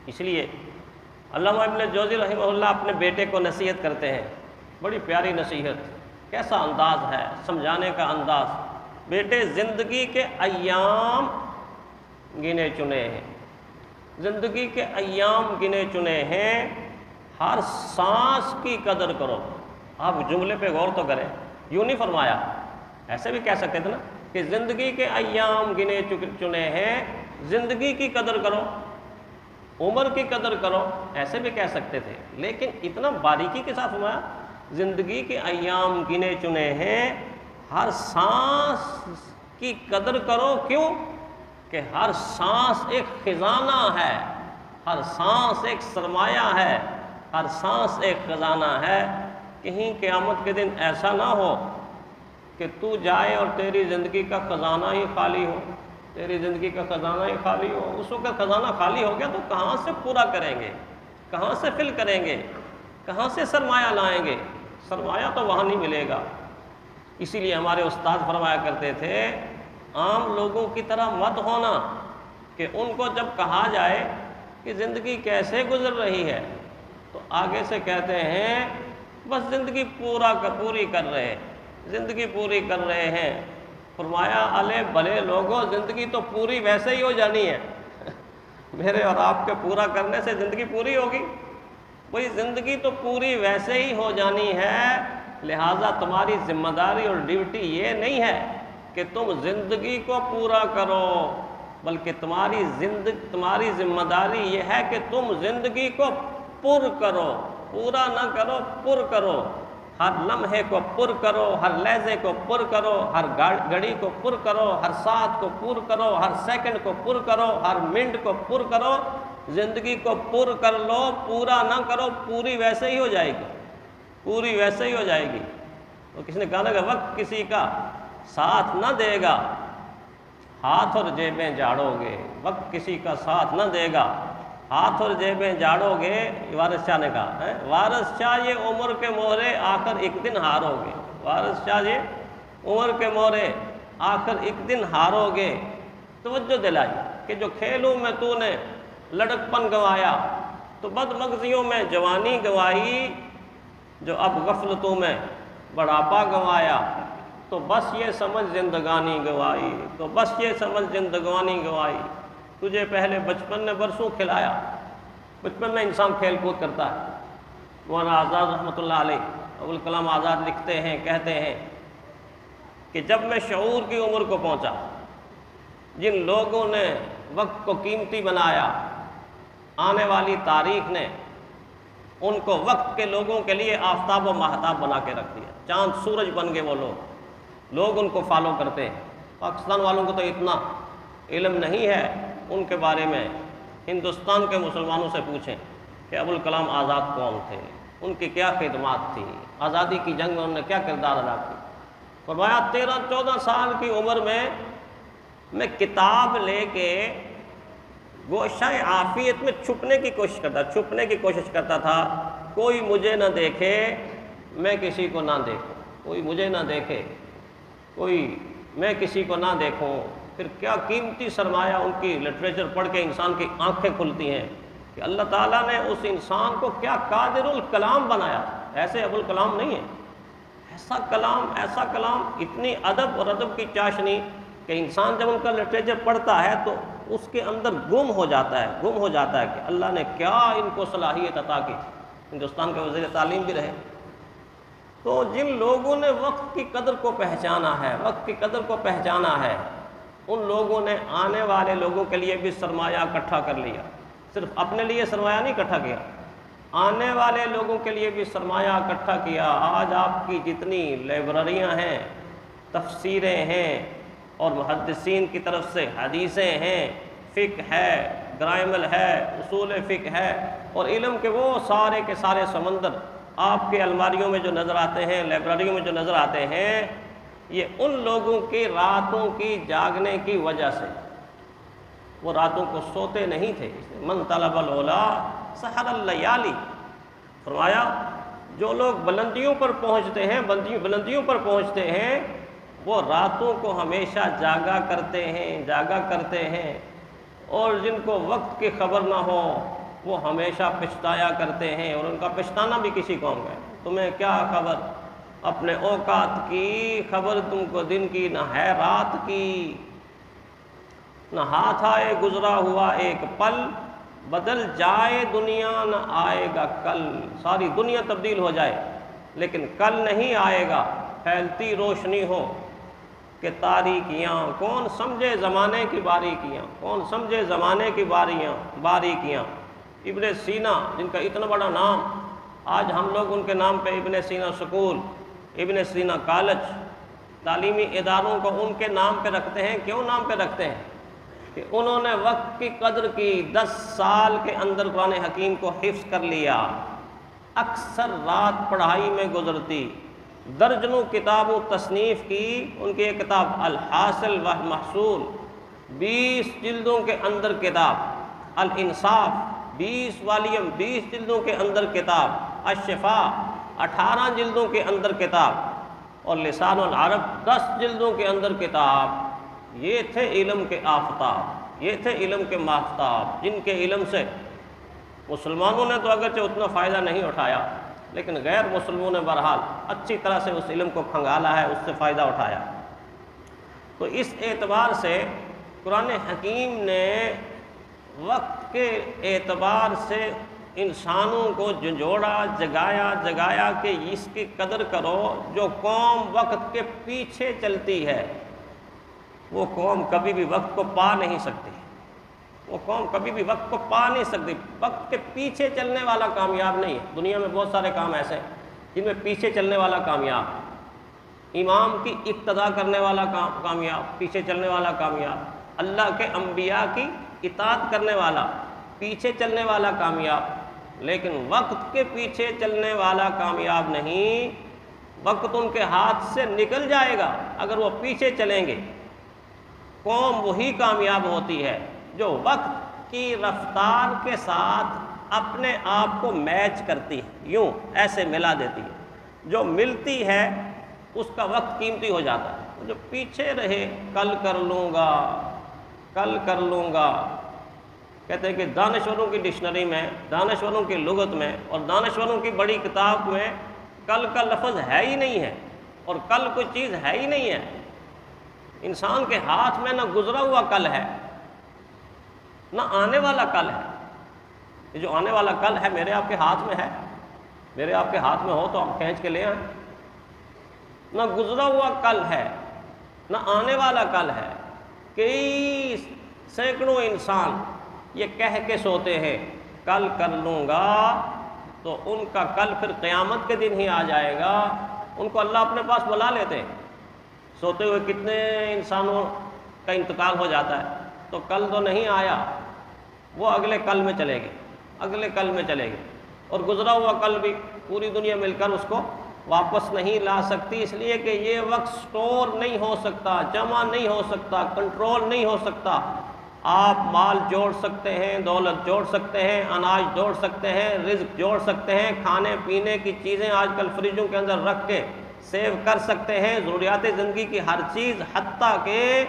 اس لیے علامہ ابن جوزی رحمہ اللہ اپنے بیٹے کو نصیحت کرتے ہیں، بڑی پیاری نصیحت، کیسا انداز ہے سمجھانے کا انداز۔ بیٹے، زندگی کے ایام گنے چنے ہیں، زندگی کے ایام گنے چنے ہیں، ہر سانس کی قدر کرو۔ آپ جملے پہ غور تو کریں، یوں نہیں فرمایا، ایسے بھی کہہ سکتے تھے نا کہ زندگی کے ایام گنے چنے ہیں، زندگی کی قدر کرو، عمر کی قدر کرو، ایسے بھی کہہ سکتے تھے، لیکن اتنا باریکی کے ساتھ فرمایا زندگی کے ایام گنے چنے ہیں، ہر سانس کی قدر کرو۔ کیوں؟ کہ ہر سانس ایک خزانہ ہے، ہر سانس ایک سرمایہ ہے، ہر سانس ایک خزانہ ہے۔ کہیں قیامت کے دن ایسا نہ ہو کہ تو جائے اور تیری زندگی کا خزانہ ہی خالی ہو، تیری زندگی کا خزانہ ہی خالی ہو۔ اس وقت خزانہ خالی ہو گیا تو کہاں سے پورا کریں گے، کہاں سے فل کریں گے، کہاں سے سرمایہ لائیں گے؟ سرمایہ تو وہاں نہیں ملے گا۔ اسی لیے ہمارے استاد فرمایا کرتے تھے، عام لوگوں کی طرح مت ہونا کہ ان کو جب کہا جائے کہ زندگی کیسے گزر رہی ہے تو آگے سے کہتے ہیں بس زندگی پوری کر رہے ہیں، زندگی پوری کر رہے ہیں۔ فرمایا الے بھلے لوگوں، زندگی تو پوری ویسے ہی ہو جانی ہے، میرے اور آپ کے پورا کرنے سے زندگی پوری ہوگی؟ وہی زندگی تو پوری ویسے ہی ہو جانی ہے، لہٰذا تمہاری ذمہ داری اور ڈیوٹی یہ نہیں ہے کہ تم زندگی کو پورا کرو، بلکہ تمہاری ذمہ داری یہ ہے کہ تم زندگی کو پر کرو، پورا نہ کرو، پر کرو، ہر لمحے کو پر کرو، ہر لحظے کو پر کرو، ہر گھڑی کو پر کرو، ہر ساتھ کو پر کرو، ہر سیکنڈ کو پر کرو، ہر منٹ کو پر کرو۔ زندگی کو پر کر لو، پورا نہ کرو، پوری ویسے ہی ہو جائے گی، پوری ویسے ہی ہو جائے گی۔ تو کسی نے کہا نا کہ وقت کسی کا ساتھ نہ دے گا، ہاتھ اور جیبیں جاڑو گے، وقت کسی کا ساتھ نہ دے گا، ہاتھ اور جیبیں جاڑو گے۔ وارث شاہ نے کہا، وارث شاہ یہ عمر کے مہرے آخر ایک دن ہارو گے، وارث شاہ یہ عمر کے مہرے آخر ایک دن ہارو گے۔ توجہ دلائی کہ جو کھیلوں میں تو نے لڑک پن گنوایا، تو بد مغزیوں میں جوانی گنوائی، جو اب غفلتوں میں بڑھاپا گنوایا، تو بس یہ سمجھ زندگانی گنوائی، تو بس یہ سمجھ زندگانی گنوائی۔ تجھے پہلے بچپن نے برسوں کھلایا، بچپن میں انسان کھیل کود کرتا ہے۔ مولانا آزاد رحمۃ اللہ علیہ، ابوالکلام آزاد لکھتے ہیں، کہتے ہیں کہ جب میں شعور کی عمر کو پہنچا، جن لوگوں نے وقت کو قیمتی بنایا، آنے والی تاریخ نے ان کو وقت کے لوگوں کے لیے آفتاب و ماہتاب بنا کے رکھ دیا، چاند سورج بن گئے وہ لوگ ان کو فالو کرتے ہیں۔ پاکستان والوں کو تو اتنا علم نہیں ہے ان کے بارے میں، ہندوستان کے مسلمانوں سے پوچھیں کہ ابوالکلام آزاد کون تھے، ان کی کیا خدمات تھی، آزادی کی جنگ میں انہوں نے کیا کردار ادا کیا۔ فرمایا 13-14 سال کی عمر میں کتاب لے کے گوشہ عافیت میں چھپنے کی کوشش کرتا تھا، کوئی مجھے نہ دیکھے، میں کسی کو نہ دیکھوں، کوئی مجھے نہ دیکھے، میں کسی کو نہ دیکھوں۔ پھر کیا قیمتی سرمایہ ان کی لٹریچر پڑھ کے انسان کی آنکھیں کھلتی ہیں کہ اللہ تعالیٰ نے اس انسان کو کیا قادر الکلام بنایا۔ ایسے ابوالکلام نہیں ہے، ایسا کلام، اتنی ادب اور ادب کی چاشنی کہ انسان جب ان کا لٹریچر پڑھتا ہے تو اس کے اندر گم ہو جاتا ہے کہ اللہ نے کیا ان کو صلاحیت عطا کی۔ ہندوستان کے وزیر تعلیم بھی رہے۔ تو جن لوگوں نے وقت کی قدر کو پہچانا ہے، ان لوگوں نے آنے والے لوگوں کے لیے بھی سرمایہ اکٹھا کر لیا۔ صرف اپنے لیے سرمایہ نہیں اکٹھا کیا، آنے والے لوگوں کے لیے بھی سرمایہ اکٹھا کیا۔ آج آپ کی جتنی لائبریریاں ہیں، تفسیریں ہیں، اور محدثین کی طرف سے حدیثیں ہیں، فقہ ہے، گرامر ہے، اصول فقہ ہے، اور علم کے وہ سارے کے سارے سمندر آپ کے الماریوں میں جو نظر آتے ہیں، لائبریریوں میں جو نظر آتے ہیں، یہ ان لوگوں کی راتوں کی جاگنے کی وجہ سے، وہ راتوں کو سوتے نہیں تھے۔ من طلب العلا سحر اللیالی، فرمایا جو لوگ بلندیوں پر پہنچتے ہیں وہ راتوں کو ہمیشہ جاگا کرتے ہیں، اور جن کو وقت کی خبر نہ ہو، وہ ہمیشہ پچھتایا کرتے ہیں، اور ان کا پچھتانا بھی کسی قوم کا ہے۔ تمہیں کیا خبر اپنے اوقات کی، خبر تم کو دن کی نہ ہے رات کی، نہ ہاتھ آئے گزرا ہوا ایک پل، بدل جائے دنیا نہ آئے گا کل۔ ساری دنیا تبدیل ہو جائے لیکن کل نہیں آئے گا، پھیلتی روشنی ہو کہ تاریکیاں، کون سمجھے زمانے کی باریکیاں، کون سمجھے زمانے کی باریکیاں۔ ابن سینا جن کا اتنا بڑا نام، آج ہم لوگ ان کے نام پہ ابن سینا سکول، ابن سینا کالج، تعلیمی اداروں کو ان کے نام پہ رکھتے ہیں۔ کیوں نام پہ رکھتے ہیں؟ کہ انہوں نے وقت کی قدر کی، 10 سال کے اندر قرآن حکیم کو حفظ کر لیا، اکثر رات پڑھائی میں گزرتی، درجنوں کتابوں تصنیف کی۔ ان کی ایک کتاب الحاصل والمحصول، 20 جلدوں کے اندر کتاب، الانصاف 20 والیم 20 جلدوں کے اندر کتاب، الشفاء 18 جلدوں کے اندر کتاب، اور لسان العرب 10 جلدوں کے اندر کتاب۔ یہ تھے علم کے آفتاب، یہ تھے علم کے مافتاب، جن کے علم سے مسلمانوں نے تو اگرچہ اتنا فائدہ نہیں اٹھایا، لیکن غیر مسلموں نے بہرحال اچھی طرح سے اس علم کو کھنگالا ہے، اس سے فائدہ اٹھایا۔ تو اس اعتبار سے قرآن حکیم نے وقت کے اعتبار سے انسانوں کو جھنجھوڑا، جگایا کہ اس کی قدر کرو۔ جو قوم وقت کے پیچھے چلتی ہے وہ قوم کبھی بھی وقت کو پا نہیں سکتی، وہ قوم کبھی بھی وقت کو پا نہیں سکتی۔ وقت کے پیچھے چلنے والا کامیاب نہیں ہے۔ دنیا میں بہت سارے کام ایسے ہیں جن میں پیچھے چلنے والا کامیاب ہے۔ امام کی اقتداء کرنے والا کامیاب، پیچھے چلنے والا کامیاب۔ اللہ کے انبیاء کی اطاعت کرنے والا، پیچھے چلنے والا کامیاب۔ لیکن وقت کے پیچھے چلنے والا کامیاب نہیں۔ وقت ان کے ہاتھ سے نکل جائے گا اگر وہ پیچھے چلیں گے۔ قوم وہی کامیاب ہوتی ہے جو وقت کی رفتار کے ساتھ اپنے آپ کو میچ کرتی ہے، یوں ایسے ملا دیتی ہے۔ جو ملتی ہے اس کا وقت قیمتی ہو جاتا ہے۔ جو پیچھے رہے، کل کر لوں گا، کل کر لوں گا۔ کہتے ہیں کہ دانشوروں کی ڈکشنری میں، دانشوروں کی لغت میں اور دانشوروں کی بڑی کتاب میں کل کا لفظ ہے ہی نہیں ہے، اور کل کوئی چیز ہے ہی نہیں ہے۔ انسان کے ہاتھ میں نہ گزرا ہوا کل ہے نہ آنے والا کل ہے۔ یہ جو آنے والا کل ہے میرے آپ کے ہاتھ میں ہے، میرے آپ کے ہاتھ میں ہو تو ہم کھینچ کے لے آئیں۔ نہ گزرا ہوا کل ہے نہ آنے والا کل ہے۔ کئی سینکڑوں انسان یہ کہہ کے سوتے ہیں کل کر لوں گا، تو ان کا کل پھر قیامت کے دن ہی آ جائے گا۔ ان کو اللہ اپنے پاس بلا لیتے ہیں۔ سوتے ہوئے کتنے انسانوں کا انتقال ہو جاتا ہے، تو کل تو نہیں آیا، وہ اگلے کل میں چلے گئے، اگلے کل میں چلے گئے۔ اور گزرا ہوا کل بھی پوری دنیا مل کر اس کو واپس نہیں لا سکتی، اس لیے کہ یہ وقت سٹور نہیں ہو سکتا، جمع نہیں ہو سکتا، کنٹرول نہیں ہو سکتا۔ آپ مال جوڑ سکتے ہیں، دولت جوڑ سکتے ہیں، اناج جوڑ سکتے ہیں، رزق جوڑ سکتے ہیں، کھانے پینے کی چیزیں آج کل فریجوں کے اندر رکھ کے سیو کر سکتے ہیں، ضروریات زندگی کی ہر چیز، حتیٰ کہ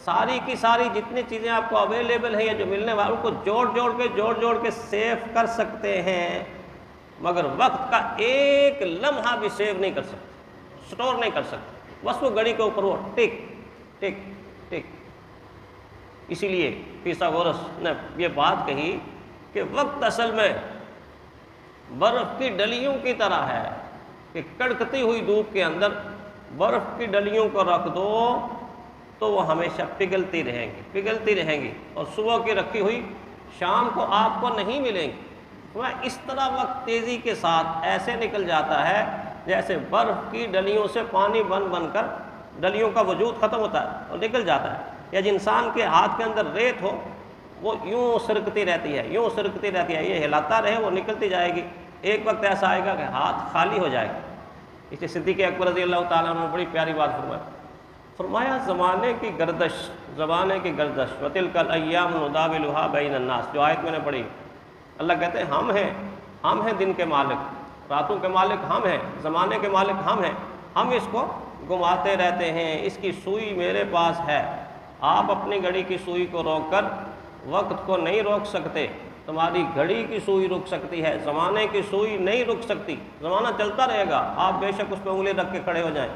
ساری کی ساری جتنی چیزیں آپ کو اویلیبل ہیں یا جو ملنے والوں کو جوڑ کے سیو کر سکتے ہیں، مگر وقت کا ایک لمحہ بھی سیو نہیں کر سکتے، سٹور نہیں کر سکتے۔ بس وہ گھڑی کے اوپر وہ ٹک ٹک ٹک۔ اسی لیے فیثاغورس نے یہ بات کہی کہ وقت اصل میں برف کی ڈلیوں کی طرح ہے کہ کڑکتی ہوئی دھوپ کے اندر برف کی ڈلیوں کو رکھ دو تو وہ ہمیشہ پگھلتی رہیں گی، اور صبح کی رکھی ہوئی شام کو آپ کو نہیں ملیں گی۔ اس طرح وقت تیزی کے ساتھ ایسے نکل جاتا ہے جیسے برف کی ڈلیوں سے پانی بن کر ڈلیوں کا وجود ختم ہوتا ہے اور نکل جاتا ہے۔ یا جس انسان کے ہاتھ کے اندر ریت ہو، وہ یوں سرکتی رہتی ہے، یہ ہلاتا رہے، وہ نکلتی جائے گی۔ ایک وقت ایسا آئے گا کہ ہاتھ خالی ہو جائے گا۔ اس لیے صدیق اکبر رضی اللہ تعالیٰ عنہ نے بڑی پیاری بات فرمایا زمانے کی گردش وَتِلْكَ الْأَيَّامُ نُدَاوِلُهَا بَيْنَ النَّاسِ، جو آیت میں نے پڑھی۔ اللہ کہتے ہیں ہم ہیں دن کے مالک، راتوں کے مالک ہم ہیں، زمانے کے مالک ہم ہیں، ہم اس کو گھماتے رہتے ہیں، اس کی سوئی میرے پاس ہے۔ آپ اپنی گھڑی کی سوئی کو روک کر وقت کو نہیں روک سکتے، تمہاری گھڑی کی سوئی رک سکتی ہے، زمانے کی سوئی نہیں رک سکتی، زمانہ چلتا رہے گا، آپ بے شک اس پہ انگلی رکھ کے کھڑے ہو جائیں،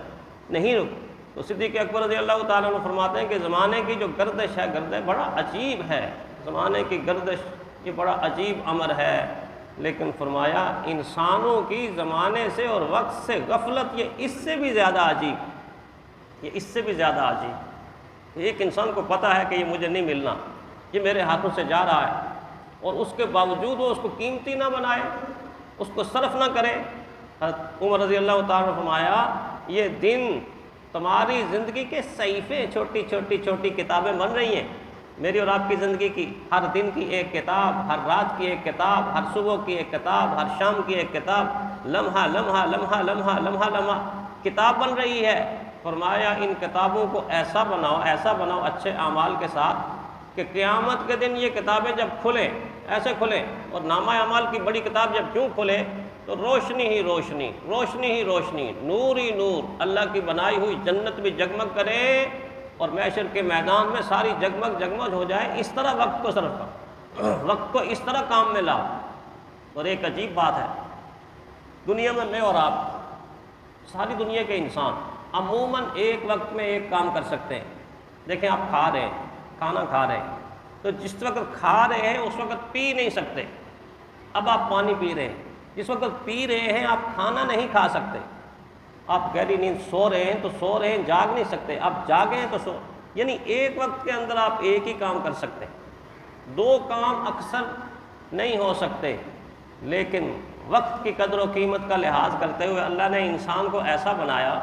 نہیں رک۔ تو صدیق اکبر رضی اللہ تعالیٰ عنہ فرماتے ہیں کہ زمانے کی جو گردش ہے، گردش بڑا عجیب ہے، زمانے کی گردش یہ بڑا عجیب امر ہے، لیکن فرمایا انسانوں کی زمانے سے اور وقت سے غفلت یہ اس سے بھی زیادہ عجیب، یہ اس سے بھی زیادہ عجیب۔ ایک انسان کو پتہ ہے کہ یہ مجھے نہیں ملنا، یہ میرے ہاتھوں سے جا رہا ہے، اور اس کے باوجود وہ اس کو قیمتی نہ بنائے، اس کو صرف نہ کرے۔ حضرت عمر رضی اللہ تعالیٰ نے فرمایا یہ دن تمہاری زندگی کے صحیفے، چھوٹی چھوٹی چھوٹی کتابیں بن رہی ہیں، میری اور آپ کی زندگی کی، ہر دن کی ایک کتاب، ہر رات کی ایک کتاب، ہر صبح کی ایک کتاب، ہر شام کی ایک کتاب، لمحہ لمحہ لمحہ لمحہ لمحہ لمحہ کتاب بن رہی ہے۔ فرمایا ان کتابوں کو ایسا بناؤ اچھے اعمال کے ساتھ کہ قیامت کے دن یہ کتابیں جب کھلیں، ایسے کھلیں، اور نامہ اعمال کی بڑی کتاب جب کیوں کھلے تو روشنی ہی روشنی، روشنی ہی روشنی، نور ہی نور، اللہ کی بنائی ہوئی جنت بھی جگمگ کرے اور محشر کے میدان میں ساری جگمگ جگمگ ہو جائے۔ اس طرح وقت کو صرف کرو، وقت کو اس طرح کام میں لاؤ۔ اور ایک عجیب بات ہے، دنیا میں اور آپ، ساری دنیا کے انسان عموماً ایک وقت میں ایک کام کر سکتے ہیں۔ دیکھیں آپ کھا رہے ہیں، کھانا کھا رہے ہیں، تو جس وقت کھا رہے ہیں اس وقت پی نہیں سکتے، اب آپ پانی پی رہے ہیں، جس وقت پی رہے ہیں آپ کھانا نہیں کھا سکتے، آپ گہری نیند سو رہے ہیں تو سو رہے ہیں، جاگ نہیں سکتے، آپ جاگے ہیں تو سو، یعنی ایک وقت کے اندر آپ ایک ہی کام کر سکتے ہیں، دو کام اکثر نہیں ہو سکتے۔ لیکن وقت کی قدر و قیمت کا لحاظ کرتے ہوئے اللہ نے انسان کو ایسا بنایا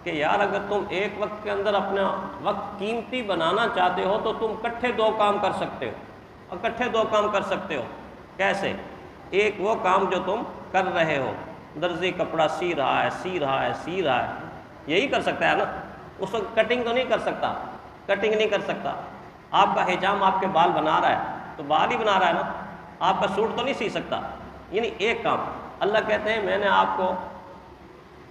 کہ یار اگر تم ایک وقت کے اندر اپنا وقت قیمتی بنانا چاہتے ہو تو تم اکٹھے دو کام کر سکتے ہو، اکٹھے دو کام کر سکتے ہو۔ کیسے؟ ایک وہ کام جو تم کر رہے ہو، درزی کپڑا سی رہا ہے، یہی کر سکتا ہے نا، اس وقت کٹنگ تو نہیں کر سکتا، کٹنگ نہیں کر سکتا۔ آپ کا حجام آپ کے بال بنا رہا ہے تو بال ہی بنا رہا ہے نا، آپ کا سوٹ تو نہیں سی سکتا۔ یعنی ایک کام، اللہ کہتے ہیں میں نے آپ کو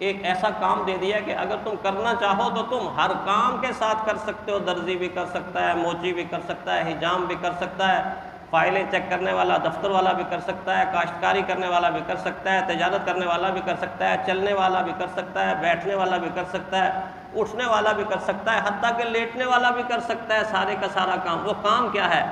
ایک ایسا کام دے دیا کہ اگر تم کرنا چاہو تو تم ہر کام کے ساتھ کر سکتے ہو، درزی بھی کر سکتا ہے، موچی بھی کر سکتا ہے، حجام بھی کر سکتا ہے، فائلیں چیک کرنے والا دفتر والا بھی کر سکتا ہے، کاشتکاری کرنے والا بھی کر سکتا ہے، تجارت کرنے والا بھی کر سکتا ہے، چلنے والا بھی کر سکتا ہے، بیٹھنے والا بھی کر سکتا ہے، اٹھنے والا بھی کر سکتا ہے، حتیٰ کہ لیٹنے والا بھی کر سکتا ہے، سارے کا سارا کام۔ وہ کام کیا ہے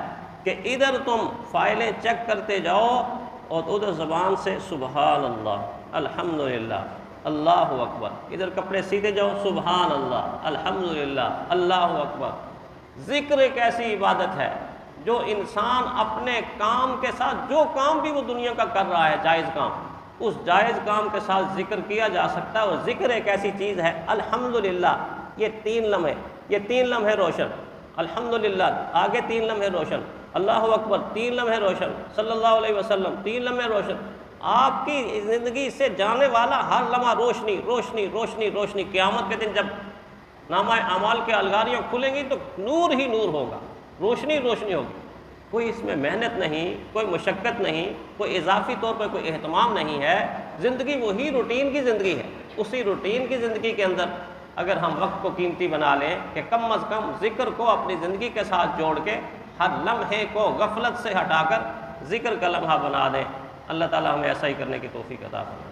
کہ ادھر تم فائلیں چیک کرتے جاؤ اور ادھر زبان سے سبحان اللہ، الحمدللہ، اللہ اکبر، ادھر کپڑے سیدھے جاؤ، سبحان اللہ، الحمدللہ، اللہ اکبر۔ ذکر ایک ایسی عبادت ہے جو انسان اپنے کام کے ساتھ، جو کام بھی وہ دنیا کا کر رہا ہے جائز کام، اس جائز کام کے ساتھ ذکر کیا جا سکتا ہے۔ اور ذکر ایک ایسی چیز ہے، الحمدللہ، یہ 3 لمحے روشن، الحمدللہ آگے 3 لمحے روشن، اللہ اکبر 3 لمحے روشن، صلی اللہ علیہ وسلم 3 لمحے روشن۔ آپ کی زندگی سے جانے والا ہر لمحہ روشنی روشنی روشنی روشنی۔ قیامت کے دن جب نامہ اعمال کے الگاریاں کھلیں گی تو نور ہی نور ہوگا، روشنی روشنی ہوگی، کوئی اس میں محنت نہیں، کوئی مشقت نہیں، کوئی اضافی طور پہ کوئی اہتمام نہیں ہے، زندگی وہی روٹین کی زندگی ہے۔ اسی روٹین کی زندگی کے اندر اگر ہم وقت کو قیمتی بنا لیں کہ کم از کم ذکر کو اپنی زندگی کے ساتھ جوڑ کے ہر لمحے کو غفلت سے ہٹا کر ذکر کا لمحہ بنا دیں، اللہ تعالی ہمیں ایسا ہی کرنے کی توفیق عطا فرمائے۔